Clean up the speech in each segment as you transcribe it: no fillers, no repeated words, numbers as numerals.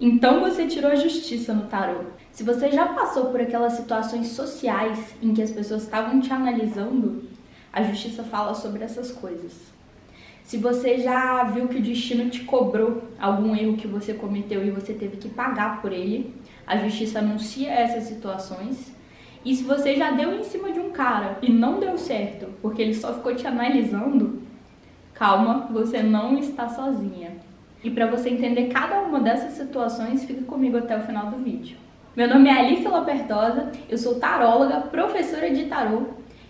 Então você tirou a justiça no tarô. Se você já passou por aquelas situações sociais em que as pessoas estavam te analisando, a justiça fala sobre essas coisas. Se você já viu que o destino te cobrou algum erro que você cometeu e você teve que pagar por ele, a justiça anuncia essas situações. E se você já deu em cima de um cara e não deu certo, porque ele só ficou te analisando, calma, você não está sozinha. E para você entender cada uma dessas situações, fica comigo até o final do vídeo. Meu nome é Alice Lopertosa, eu sou taróloga, professora de tarô,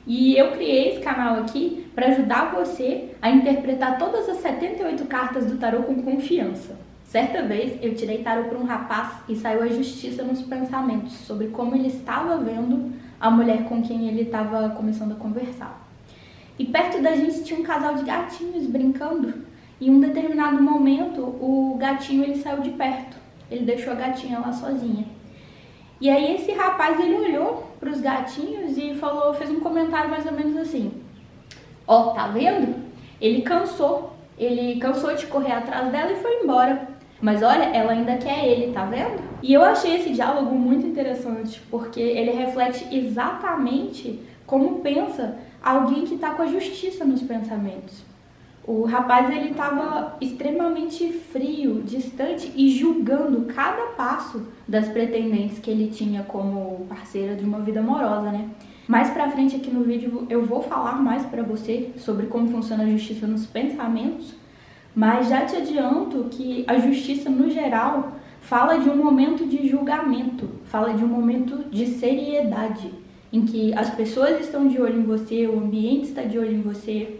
e eu criei esse canal aqui para ajudar você a interpretar todas as 78 cartas do tarô com confiança. Certa vez eu tirei tarô para um rapaz e saiu a justiça nos pensamentos sobre como ele estava vendo a mulher com quem ele estava começando a conversar. E perto da gente tinha um casal de gatinhos brincando. E em um determinado momento, o gatinho ele saiu de perto. Ele deixou a gatinha lá sozinha. E aí esse rapaz ele olhou para os gatinhos e fez um comentário mais ou menos assim: ó, tá vendo? Ele cansou de correr atrás dela e foi embora. Mas olha, ela ainda quer ele, tá vendo? E eu achei esse diálogo muito interessante, porque ele reflete exatamente como pensa alguém que tá com a justiça nos pensamentos. O rapaz ele estava extremamente frio, distante e julgando cada passo das pretendentes que ele tinha como parceira de uma vida amorosa, né? Mais pra frente aqui no vídeo eu vou falar mais pra você sobre como funciona a justiça nos pensamentos, mas já te adianto que a justiça no geral fala de um momento de julgamento, fala de um momento de seriedade, em que as pessoas estão de olho em você, o ambiente está de olho em você.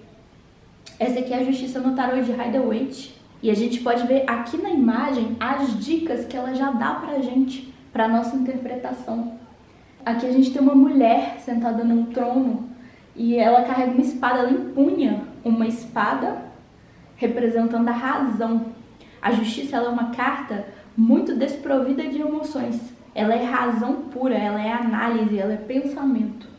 Essa aqui é a justiça no tarô de Rider-Waite. E a gente pode ver aqui na imagem as dicas que ela já dá pra gente, pra nossa interpretação. Aqui a gente tem uma mulher sentada num trono e ela carrega uma espada, ela empunha uma espada representando a razão. A justiça ela é uma carta muito desprovida de emoções. Ela é razão pura, ela é análise, ela é pensamento.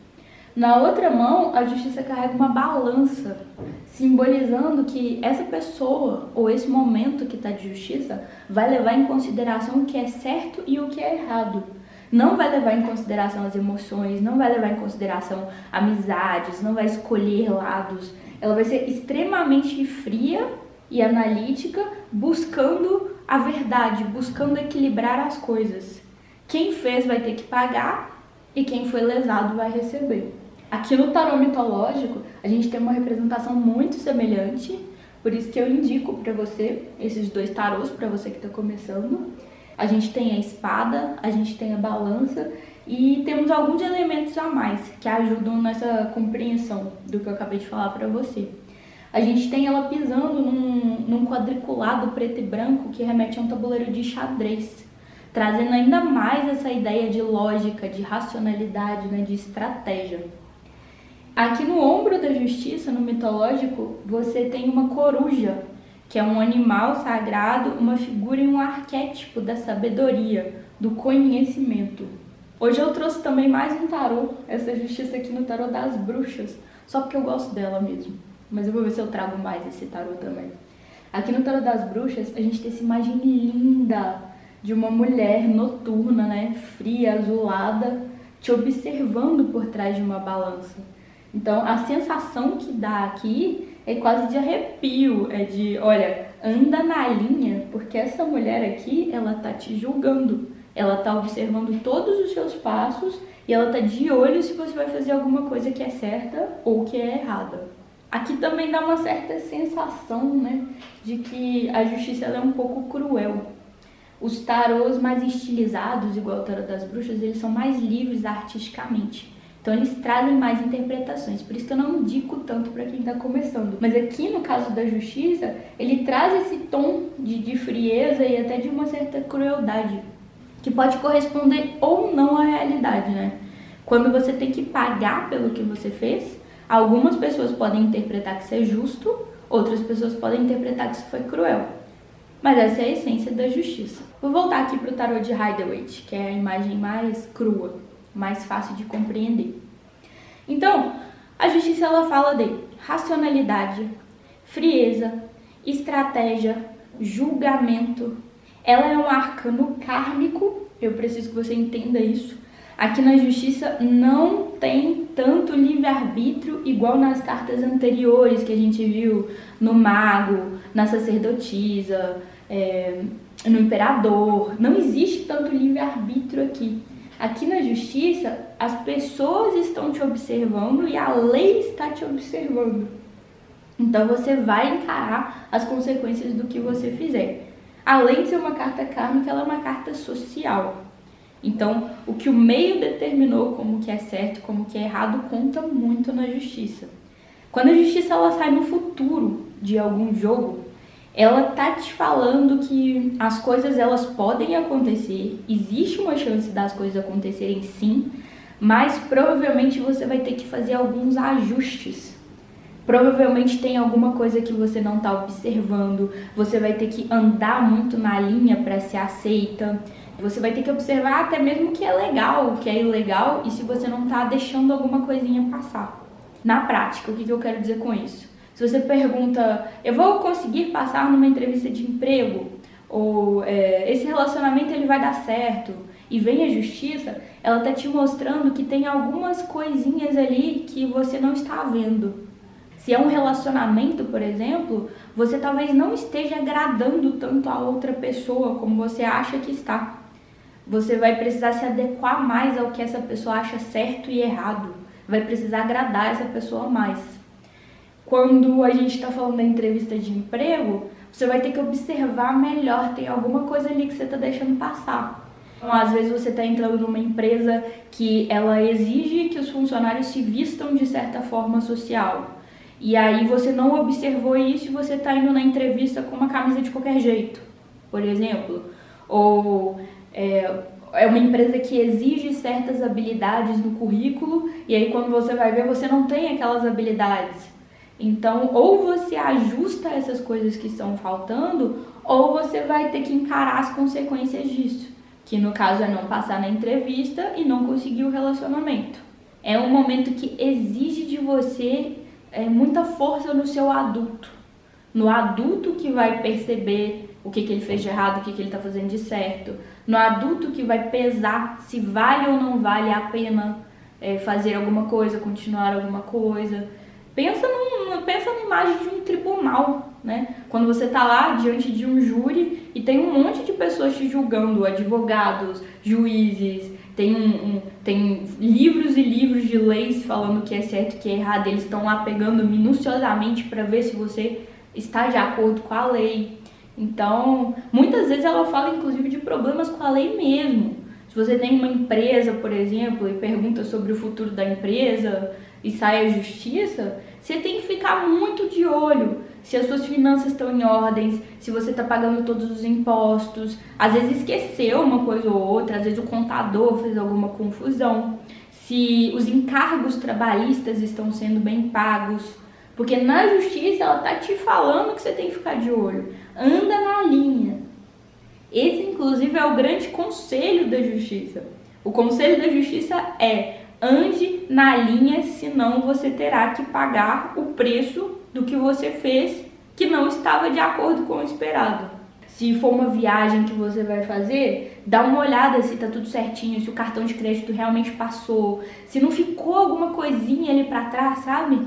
Na outra mão, a justiça carrega uma balança, simbolizando que essa pessoa, ou esse momento que está de justiça, vai levar em consideração o que é certo e o que é errado. Não vai levar em consideração as emoções, não vai levar em consideração amizades, não vai escolher lados. Ela vai ser extremamente fria e analítica, buscando a verdade, buscando equilibrar as coisas. Quem fez vai ter que pagar e quem foi lesado vai receber. Aqui no tarô mitológico, a gente tem uma representação muito semelhante, por isso que eu indico para você esses dois tarôs, para você que está começando. A gente tem a espada, a gente tem a balança e temos alguns elementos a mais que ajudam nessa compreensão do que eu acabei de falar para você. A gente tem ela pisando num quadriculado preto e branco que remete a um tabuleiro de xadrez, trazendo ainda mais essa ideia de lógica, de racionalidade, né, de estratégia. Aqui no ombro da justiça, no mitológico, você tem uma coruja, que é um animal sagrado, uma figura e um arquétipo da sabedoria, do conhecimento. Hoje eu trouxe também mais um tarô, essa justiça aqui no tarô das bruxas, só porque eu gosto dela mesmo. Mas eu vou ver se eu trago mais esse tarô também. Aqui no tarô das bruxas, a gente tem essa imagem linda de uma mulher noturna, né, fria, azulada, te observando por trás de uma balança. Então, a sensação que dá aqui é quase de arrepio, é de, olha, anda na linha, porque essa mulher aqui, ela tá te julgando, ela tá observando todos os seus passos e ela tá de olho se você vai fazer alguma coisa que é certa ou que é errada. Aqui também dá uma certa sensação, né, de que a justiça ela é um pouco cruel. Os tarôs mais estilizados, igual o tarô das bruxas, eles são mais livres artisticamente. Então eles trazem mais interpretações, por isso que eu não indico tanto para quem está começando. Mas aqui no caso da justiça, ele traz esse tom de frieza e até de uma certa crueldade, que pode corresponder ou não à realidade, né? Quando você tem que pagar pelo que você fez, algumas pessoas podem interpretar que isso é justo, outras pessoas podem interpretar que isso foi cruel. Mas essa é a essência da justiça. Vou voltar aqui para o tarô de Rider-Waite, que é a imagem mais crua, mais fácil de compreender. Então, a justiça ela fala de racionalidade, frieza, estratégia, julgamento, Ela é um arcano kármico, eu preciso que você entenda isso. Aqui na justiça não tem tanto livre-arbítrio igual nas cartas anteriores que a gente viu no mago, na sacerdotisa, no imperador. Não existe tanto livre-arbítrio aqui. Aqui na justiça, as pessoas estão te observando e a lei está te observando. Então você vai encarar as consequências do que você fizer. Além de ser uma carta kármica, ela é uma carta social. Então, o que o meio determinou como que é certo, como que é errado, conta muito na justiça. Quando a justiça ela sai no futuro de algum jogo, ela tá te falando que as coisas elas podem acontecer, existe uma chance das coisas acontecerem sim, mas provavelmente você vai ter que fazer alguns ajustes. Provavelmente tem alguma coisa que você não está observando, você vai ter que andar muito na linha para ser aceita, você vai ter que observar até mesmo o que é legal, o que é ilegal e se você não está deixando alguma coisinha passar. Na prática, o que eu quero dizer com isso? Se você pergunta, eu vou conseguir passar numa entrevista de emprego? Ou esse relacionamento ele vai dar certo? E vem a justiça, ela está te mostrando que tem algumas coisinhas ali que você não está vendo. Se é um relacionamento, por exemplo, você talvez não esteja agradando tanto a outra pessoa como você acha que está. Você vai precisar se adequar mais ao que essa pessoa acha certo e errado. Vai precisar agradar essa pessoa mais. Quando a gente está falando da entrevista de emprego, você vai ter que observar melhor, tem alguma coisa ali que você está deixando passar. Então, às vezes você está entrando numa empresa que ela exige que os funcionários se vistam de certa forma social. E aí você não observou isso e você está indo na entrevista com uma camisa de qualquer jeito, por exemplo. Ou é uma empresa que exige certas habilidades no currículo e aí quando você vai ver você não tem aquelas habilidades. Então, ou você ajusta essas coisas que estão faltando, ou você vai ter que encarar as consequências disso, que no caso é não passar na entrevista e não conseguir o relacionamento. É um momento que exige de você muita força no seu adulto. No adulto que vai perceber o que ele fez de errado, o que ele está fazendo de certo. No adulto que vai pesar se vale ou não vale a pena fazer alguma coisa, continuar alguma coisa. Pensa na imagem de um tribunal, né? Quando você está lá diante de um júri e tem um monte de pessoas te julgando, advogados, juízes, tem livros e livros de leis falando o que é certo e o que é errado, eles estão lá pegando minuciosamente para ver se você está de acordo com a lei. Então, muitas vezes ela fala inclusive de problemas com a lei mesmo. Se você tem uma empresa, por exemplo, e pergunta sobre o futuro da empresa e sai a justiça, você tem que ficar muito de olho se as suas finanças estão em ordem, se você está pagando todos os impostos. Às vezes esqueceu uma coisa ou outra, às vezes o contador fez alguma confusão, se os encargos trabalhistas estão sendo bem pagos, porque na justiça ela está te falando que você tem que ficar de olho. Anda na linha. Esse, inclusive, é o grande conselho da justiça. O conselho da justiça é: ande na linha, senão você terá que pagar o preço do que você fez que não estava de acordo com o esperado. Se for uma viagem que você vai fazer, dá uma olhada se está tudo certinho, se o cartão de crédito realmente passou, se não ficou alguma coisinha ali para trás, sabe?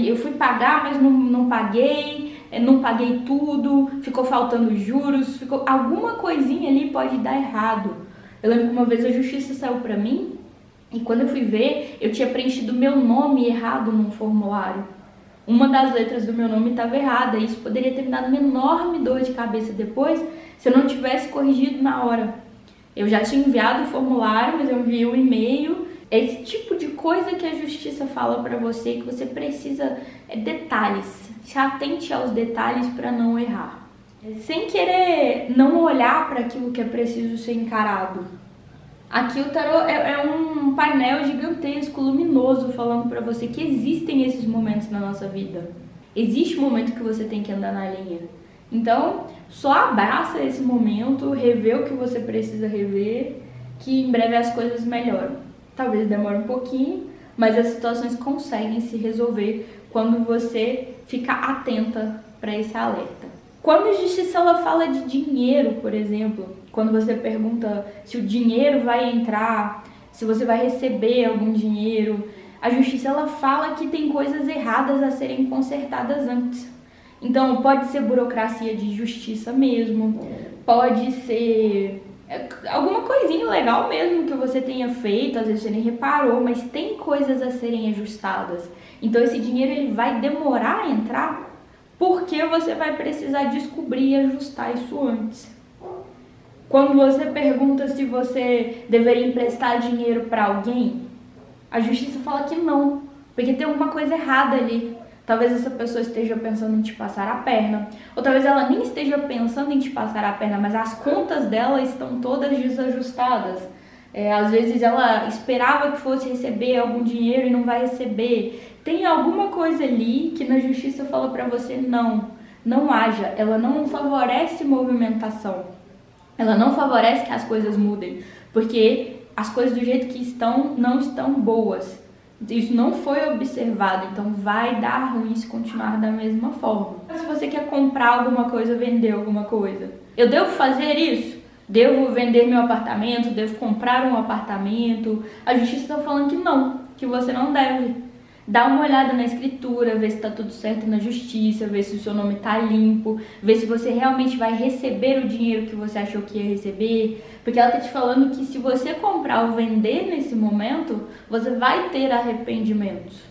Eu fui pagar, mas não paguei, não paguei tudo, ficou faltando juros, ficou alguma coisinha ali pode dar errado. Eu lembro que uma vez a justiça saiu para mim e quando eu fui ver, eu tinha preenchido meu nome errado num formulário. Uma das letras do meu nome estava errada e isso poderia ter me dado uma enorme dor de cabeça depois se eu não tivesse corrigido na hora. Eu já tinha enviado o formulário, mas eu enviei um e-mail. É esse tipo de coisa que a justiça fala para você, que você precisa detalhes. Se atente aos detalhes para não errar. Sem querer não olhar para aquilo que é preciso ser encarado. Aqui o tarô é um painel gigantesco, luminoso, falando para você que existem esses momentos na nossa vida. Existe um momento que você tem que andar na linha. Então, só abraça esse momento, revê o que você precisa rever, que em breve as coisas melhoram. Talvez demore um pouquinho, mas as situações conseguem se resolver quando você fica atenta para esse alerta. Quando a justiça ela fala de dinheiro, por exemplo, quando você pergunta se o dinheiro vai entrar, se você vai receber algum dinheiro, a justiça ela fala que tem coisas erradas a serem consertadas antes. Então, pode ser burocracia de justiça mesmo, pode ser alguma coisinha legal mesmo que você tenha feito, às vezes você nem reparou, mas tem coisas a serem ajustadas. Então, esse dinheiro ele vai demorar a entrar porque você vai precisar descobrir e ajustar isso antes. Quando você pergunta se você deveria emprestar dinheiro para alguém, a justiça fala que não, porque tem alguma coisa errada ali. Talvez essa pessoa esteja pensando em te passar a perna, ou talvez ela nem esteja pensando em te passar a perna, mas as contas dela estão todas desajustadas. Às vezes ela esperava que fosse receber algum dinheiro e não vai receber. Tem alguma coisa ali que na justiça fala para você não haja. Ela não favorece movimentação. Ela não favorece que as coisas mudem, porque as coisas do jeito que estão não estão boas. Isso não foi observado, então vai dar ruim se continuar da mesma forma. Se você quer comprar alguma coisa, vender alguma coisa, eu devo fazer isso? Devo vender meu apartamento? Devo comprar um apartamento? A justiça está falando que você não deve. Dá uma olhada na escritura, ver se está tudo certo na justiça, ver se o seu nome está limpo, ver se você realmente vai receber o dinheiro que você achou que ia receber, porque ela está te falando que se você comprar ou vender nesse momento, você vai ter arrependimentos.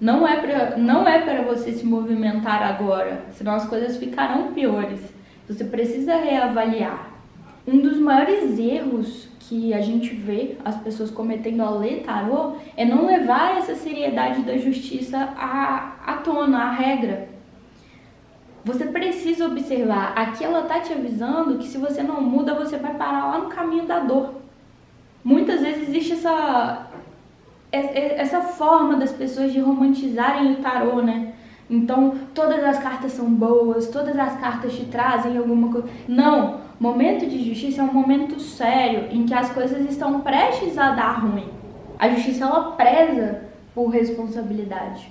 Não é para você se movimentar agora, senão as coisas ficarão piores. Você precisa reavaliar. Um dos maiores erros que a gente vê as pessoas cometendo ao ler tarô é não levar essa seriedade da justiça à tona, à regra. Você precisa observar. Aqui ela tá te avisando que se você não muda, você vai parar lá no caminho da dor. Muitas vezes existe essa forma das pessoas de romantizarem o tarô, né? Então, todas as cartas são boas, todas as cartas te trazem alguma coisa. Não! Momento de justiça é um momento sério, em que as coisas estão prestes a dar ruim. A justiça, ela preza por responsabilidade.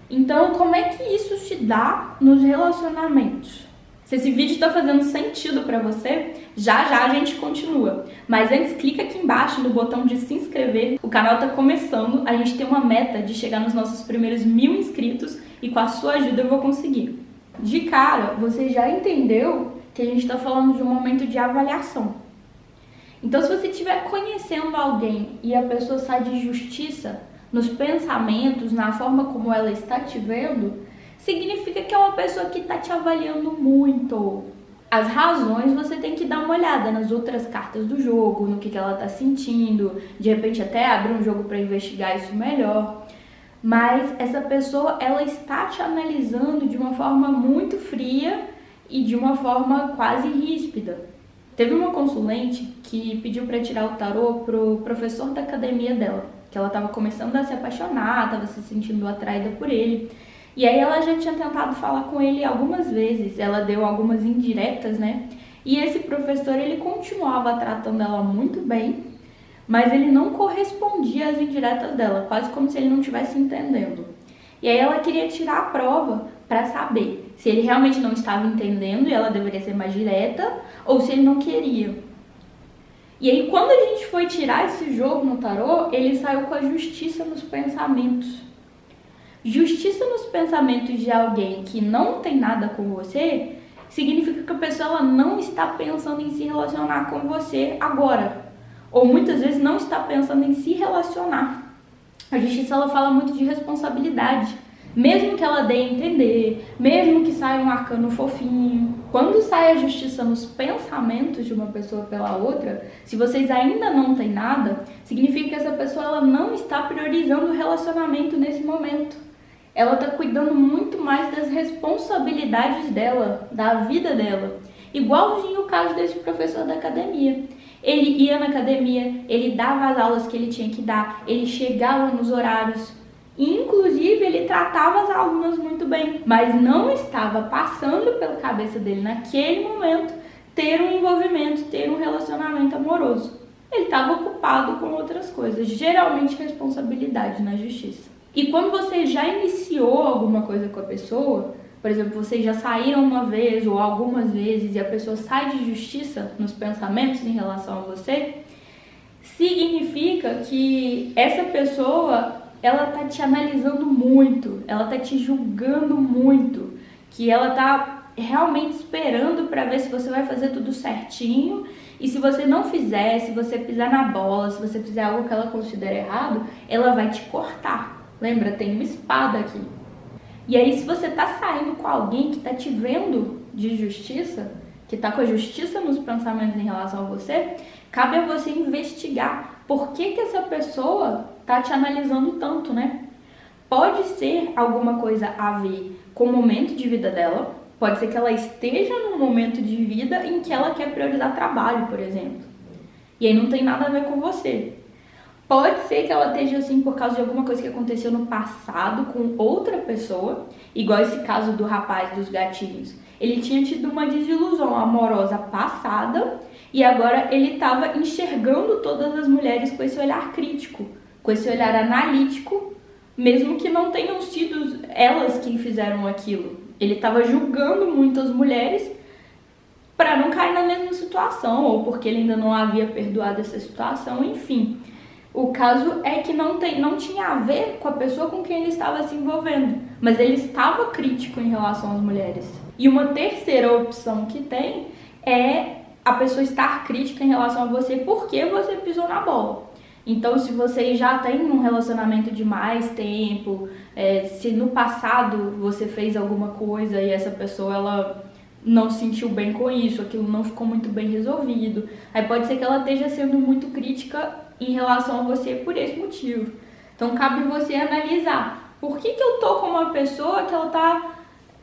Então, como é que isso se dá nos relacionamentos? Se esse vídeo está fazendo sentido para você, já a gente continua. Mas antes, clica aqui embaixo no botão de se inscrever. O canal está começando, a gente tem uma meta de chegar nos nossos primeiros 1000 inscritos e com a sua ajuda eu vou conseguir. De cara, você já entendeu que a gente está falando de um momento de avaliação. Então, se você estiver conhecendo alguém e a pessoa sai de justiça nos pensamentos, na forma como ela está te vendo, significa que é uma pessoa que está te avaliando muito. As razões você tem que dar uma olhada nas outras cartas do jogo, no que ela está sentindo, de repente até abrir um jogo para investigar isso melhor. Mas essa pessoa, ela está te analisando de uma forma muito fria e de uma forma quase ríspida. Teve uma consulente que pediu para tirar o tarô pro professor da academia dela, que ela estava começando a se apaixonar, estava se sentindo atraída por ele. E aí ela já tinha tentado falar com ele algumas vezes, ela deu algumas indiretas, né? E esse professor, ele continuava tratando ela muito bem, mas ele não correspondia às indiretas dela, quase como se ele não estivesse entendendo. E aí ela queria tirar a prova para saber se ele realmente não estava entendendo e ela deveria ser mais direta, ou se ele não queria. E aí quando a gente foi tirar esse jogo no tarô, ele saiu com a justiça nos pensamentos. Justiça nos pensamentos de alguém que não tem nada com você, significa que a pessoa ela não está pensando em se relacionar com você agora. Ou muitas vezes não está pensando em se relacionar. A justiça ela fala muito de responsabilidade. Mesmo que ela dê a entender, mesmo que saia um arcano fofinho. Quando sai a justiça nos pensamentos de uma pessoa pela outra, se vocês ainda não têm nada, significa que essa pessoa ela não está priorizando o relacionamento nesse momento. Ela está cuidando muito mais das responsabilidades dela, da vida dela. Igualzinho o caso desse professor da academia. Ele ia na academia, ele dava as aulas que ele tinha que dar, ele chegava nos horários. Inclusive, ele tratava as alunas muito bem, mas não estava passando pela cabeça dele naquele momento ter um envolvimento, ter um relacionamento amoroso. Ele estava ocupado com outras coisas, geralmente responsabilidade na justiça. E quando você já iniciou alguma coisa com a pessoa, por exemplo, vocês já saíram uma vez ou algumas vezes e a pessoa sai de justiça nos pensamentos em relação a você, significa que essa pessoa, ela tá te analisando muito, ela tá te julgando muito, que ela tá realmente esperando para ver se você vai fazer tudo certinho, e se você não fizer, se você pisar na bola, se você fizer algo que ela considera errado, ela vai te cortar. Lembra, tem uma espada aqui. E aí, se você tá saindo com alguém que tá te vendo de justiça, que tá com a justiça nos pensamentos em relação a você, cabe a você investigar por que essa pessoa tá te analisando tanto, né? Pode ser alguma coisa a ver com o momento de vida dela, pode ser que ela esteja num momento de vida em que ela quer priorizar trabalho, por exemplo. E aí não tem nada a ver com você. Pode ser que ela esteja assim por causa de alguma coisa que aconteceu no passado com outra pessoa, igual esse caso do rapaz dos gatinhos. Ele tinha tido uma desilusão amorosa passada e agora ele estava enxergando todas as mulheres com esse olhar crítico, com esse olhar analítico, mesmo que não tenham sido elas quem fizeram aquilo. Ele estava julgando muito as mulheres para não cair na mesma situação, ou porque ele ainda não havia perdoado essa situação, enfim. O caso é que não tinha a ver com a pessoa com quem ele estava se envolvendo, mas ele estava crítico em relação às mulheres. E uma terceira opção que tem é a pessoa estar crítica em relação a você porque você pisou na bola. Então, se você já tem um relacionamento de mais tempo, se no passado você fez alguma coisa e essa pessoa ela não se sentiu bem com isso, aquilo não ficou muito bem resolvido, aí pode ser que ela esteja sendo muito crítica em relação a você por esse motivo. Então, cabe você analisar por que eu tô com uma pessoa que ela tá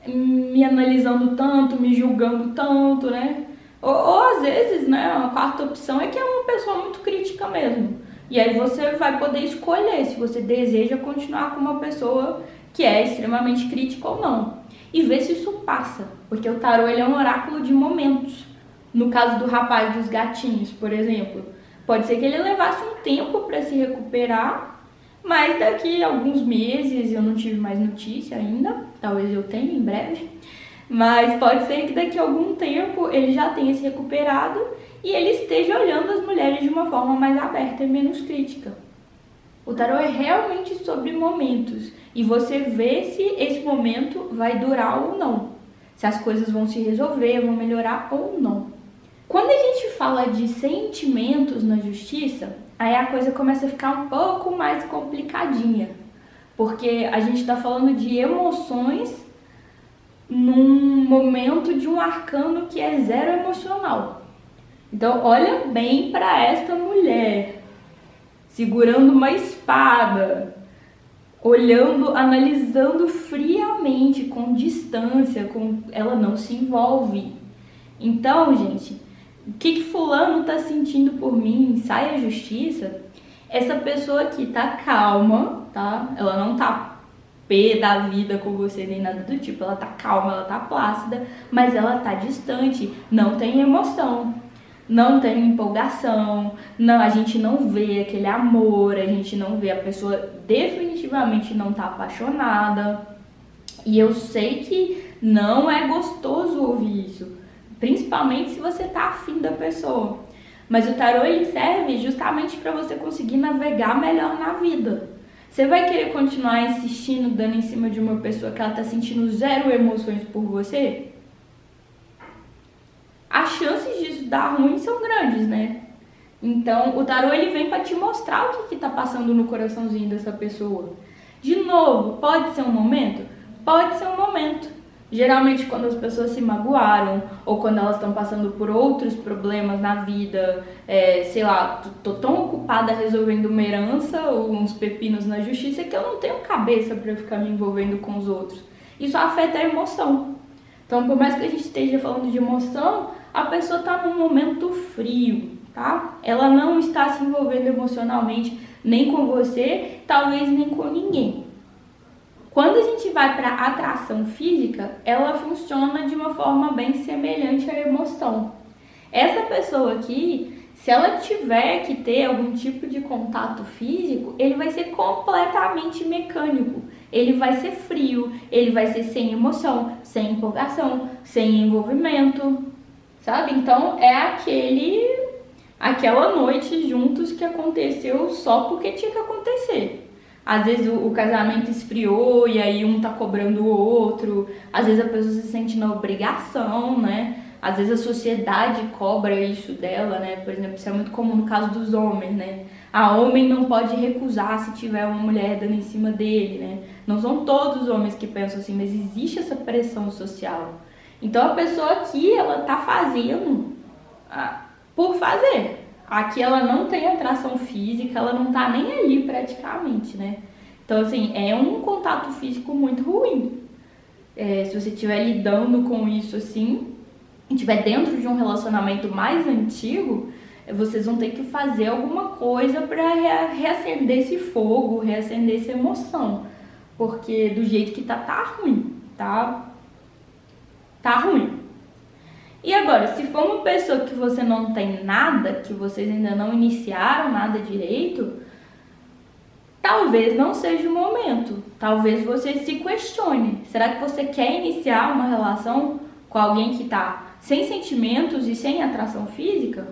me analisando tanto, me julgando tanto, né? Ou às vezes, né, a quarta opção é que é uma pessoa muito crítica mesmo. E aí você vai poder escolher se você deseja continuar com uma pessoa que é extremamente crítica ou não. E ver se isso passa, porque o tarô ele é um oráculo de momentos. No caso do rapaz dos gatinhos, por exemplo, pode ser que ele levasse um tempo para se recuperar, mas daqui a alguns meses, eu não tive mais notícia ainda, talvez eu tenha em breve, mas pode ser que daqui a algum tempo ele já tenha se recuperado e ele esteja olhando as mulheres de uma forma mais aberta e menos crítica. O tarô é realmente sobre momentos e você vê se esse momento vai durar ou não, se as coisas vão se resolver, vão melhorar ou não. Quando a gente fala de sentimentos na justiça, aí a coisa começa a ficar um pouco mais complicadinha, porque a gente está falando de emoções num momento de um arcano que é zero emocional. Então, olha bem para esta mulher, segurando uma espada, olhando, analisando friamente, com distância, ela não se envolve. Então, gente, o que fulano tá sentindo por mim? Sai a justiça. Essa pessoa aqui tá calma, tá? Ela não tá pé da vida com você nem nada do tipo. Ela tá calma, ela tá plácida, mas ela tá distante, não tem emoção. Não tem empolgação, não, a gente não vê aquele amor, a gente não vê, a pessoa definitivamente não tá apaixonada. E eu sei que não é gostoso ouvir isso, principalmente se você tá afim da pessoa. Mas o tarô ele serve justamente para você conseguir navegar melhor na vida. Você vai querer continuar insistindo, dando em cima de uma pessoa que ela tá sentindo zero emoções por você? As chances disso dar ruim são grandes, né? Então, o tarô ele vem para te mostrar o que tá passando no coraçãozinho dessa pessoa. De novo, pode ser um momento? Pode ser um momento. Geralmente, quando as pessoas se magoaram ou quando elas estão passando por outros problemas na vida, sei lá, tô tão ocupada resolvendo uma herança ou uns pepinos na justiça que eu não tenho cabeça para ficar me envolvendo com os outros. Isso afeta a emoção. Então, por mais que a gente esteja falando de emoção, a pessoa está num momento frio, tá? Ela não está se envolvendo emocionalmente nem com você, talvez nem com ninguém. Quando a gente vai para a atração física, ela funciona de uma forma bem semelhante à emoção. Essa pessoa aqui, se ela tiver que ter algum tipo de contato físico, ele vai ser completamente mecânico. ele vai ser frio, ele vai ser sem emoção, sem empolgação, sem envolvimento, sabe? Então é aquela noite juntos que aconteceu só porque tinha que acontecer. Às vezes o casamento esfriou e aí um tá cobrando o outro, às vezes a pessoa se sente na obrigação, né? Às vezes a sociedade cobra isso dela, né? Por exemplo, isso é muito comum no caso dos homens, né? A homem não pode recusar se tiver uma mulher dando em cima dele, né? Não são todos os homens que pensam assim, mas existe essa pressão social. Então a pessoa aqui, ela tá fazendo por fazer. Aqui ela não tem atração física, ela não tá nem aí praticamente, né? Então, assim, é um contato físico muito ruim. Se você estiver lidando com isso assim, e estiver dentro de um relacionamento mais antigo, vocês vão ter que fazer alguma coisa para reacender esse fogo, reacender essa emoção. Porque do jeito que tá ruim, tá ruim. E agora, se for uma pessoa que você não tem nada, que vocês ainda não iniciaram nada direito, talvez não seja o momento. Talvez você se questione. Será que você quer iniciar uma relação com alguém que tá sem sentimentos e sem atração física?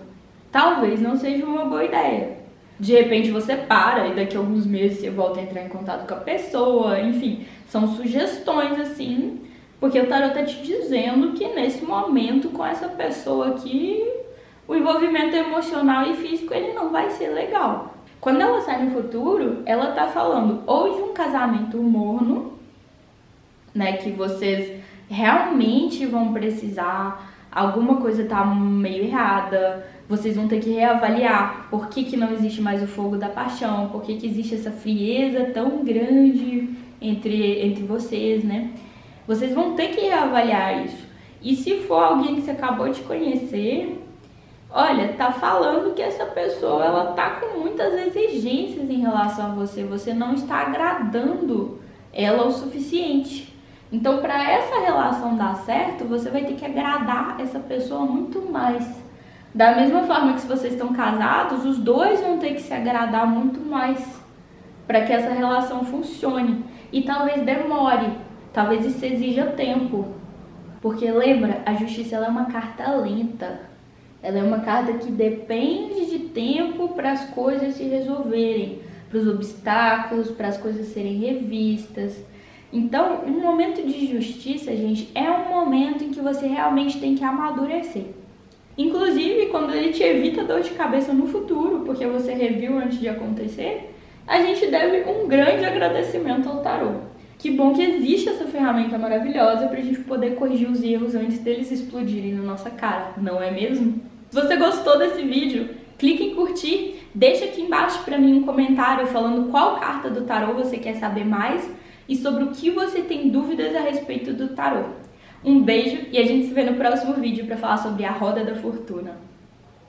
Talvez não seja uma boa ideia. De repente você para e daqui a alguns meses você volta a entrar em contato com a pessoa. Enfim, são sugestões assim, porque o tarot tá te dizendo que nesse momento com essa pessoa aqui, o envolvimento emocional e físico ele não vai ser legal. Quando ela sai no futuro, ela tá falando ou de um casamento morno, né, que vocês realmente vão precisar, alguma coisa tá meio errada, vocês vão ter que reavaliar por que não existe mais o fogo da paixão, por que existe essa frieza tão grande entre vocês, né? Vocês vão ter que reavaliar isso. E se for alguém que você acabou de conhecer, olha, tá falando que essa pessoa, ela tá com muitas exigências em relação a você. Você não está agradando ela o suficiente. Então, para essa relação dar certo, você vai ter que agradar essa pessoa muito mais. Da mesma forma que se vocês estão casados, os dois vão ter que se agradar muito mais para que essa relação funcione. E talvez demore. Talvez isso exija tempo, porque lembra, a justiça ela é uma carta lenta, ela é uma carta que depende de tempo para as coisas se resolverem, para os obstáculos, para as coisas serem revistas. Então, um momento de justiça, gente, é um momento em que você realmente tem que amadurecer. Inclusive, quando ele te evita dor de cabeça no futuro, porque você reviu antes de acontecer, a gente deve um grande agradecimento ao tarô. Que bom que existe essa ferramenta maravilhosa pra gente poder corrigir os erros antes deles explodirem na nossa cara, não é mesmo? Se você gostou desse vídeo, clique em curtir, deixa aqui embaixo pra mim um comentário falando qual carta do tarô você quer saber mais e sobre o que você tem dúvidas a respeito do tarô. Um beijo e a gente se vê no próximo vídeo pra falar sobre a Roda da Fortuna.